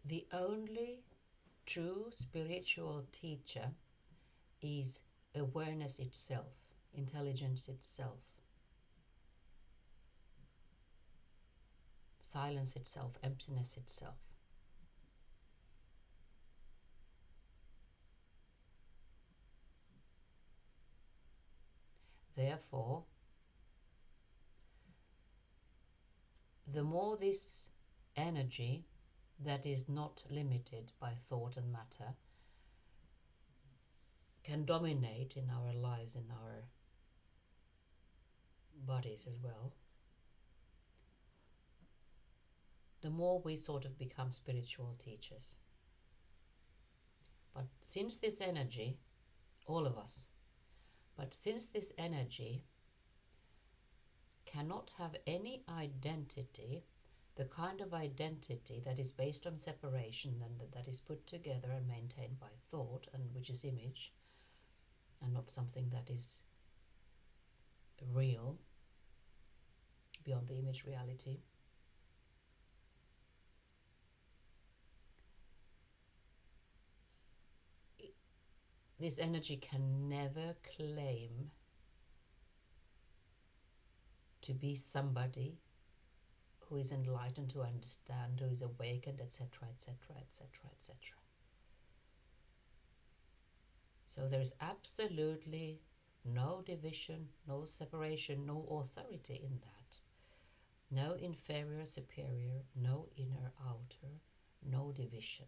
The only true spiritual teacher is awareness itself, intelligence itself, silence itself, emptiness itself. Therefore, the more this energy that is not limited by thought and matter can dominate in our lives, in our bodies as well, the more we sort of become spiritual teachers. But since this energy, all of us, but since this energy cannot have any identity, the kind of identity that is based on separation and that is put together and maintained by thought, and which is image, and not something that is real, beyond the image reality. This energy can never claim to be somebody who is enlightened, to understand, who is awakened, etc., etc., etc., etc. So there is absolutely no division, no separation, no authority in that. No inferior, superior, no inner, outer, no division.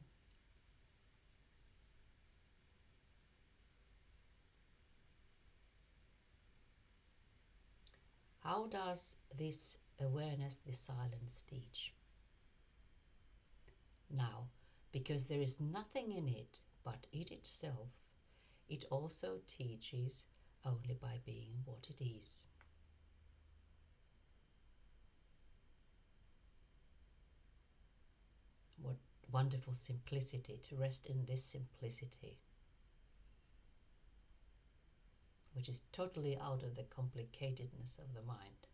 How does this awareness, this silence teach? Now, because there is nothing in it but it itself, it also teaches only by being what it is. What wonderful simplicity, to rest in this simplicity, which is totally out of the complicatedness of the mind.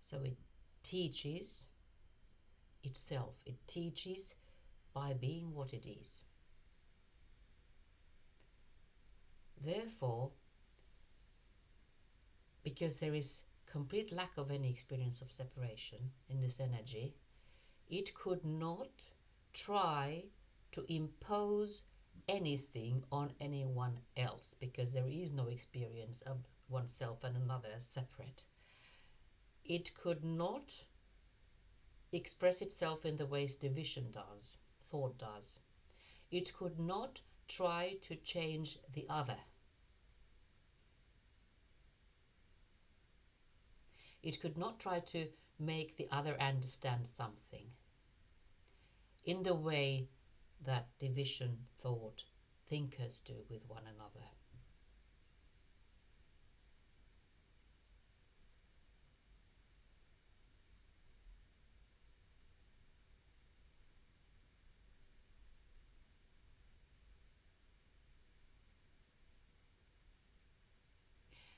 So it teaches itself, it teaches by being what it is. Therefore, because there is complete lack of any experience of separation in this energy, it could not try to impose anything on anyone else, because there is no experience of oneself and another as separate. It could not express itself in the ways division does, thought does. It could not try to change the other. It could not try to make the other understand something in the way that division thought thinkers do with one another.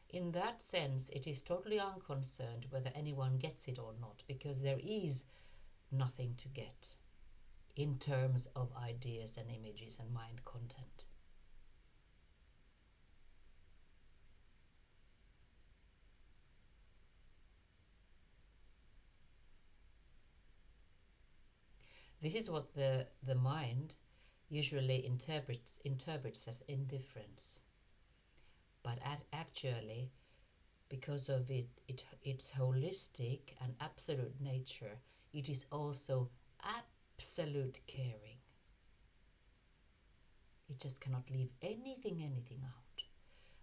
In that sense, it is totally unconcerned whether anyone gets it or not, because there is nothing to get in terms of ideas and images and mind content. This is what the mind usually interprets as indifference. But actually, because of its holistic and absolute nature, it is also absolute caring. It just cannot leave anything out.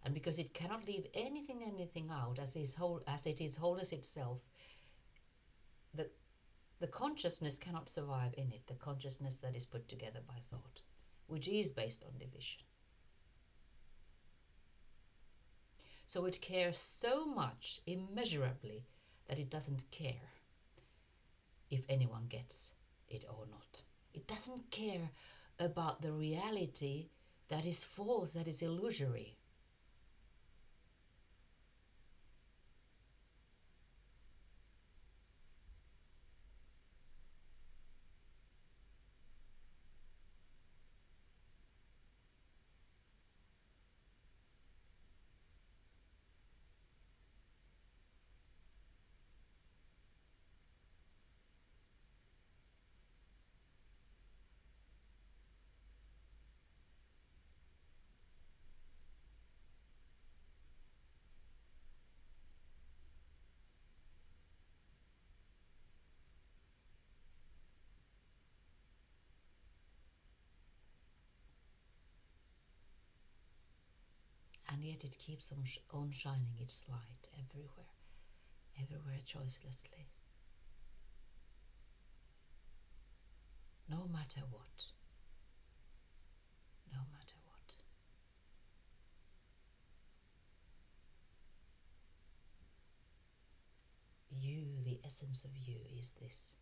And because it cannot leave anything out, as it is wholeness itself, the consciousness cannot survive in it, the consciousness that is put together by thought, which is based on division. So it cares so much, immeasurably, that it doesn't care if anyone gets it or not. It doesn't care about the reality that is false, that is illusory. and yet it keeps on shining its light everywhere choicelessly. No matter what. No matter what. You, the essence of you, is this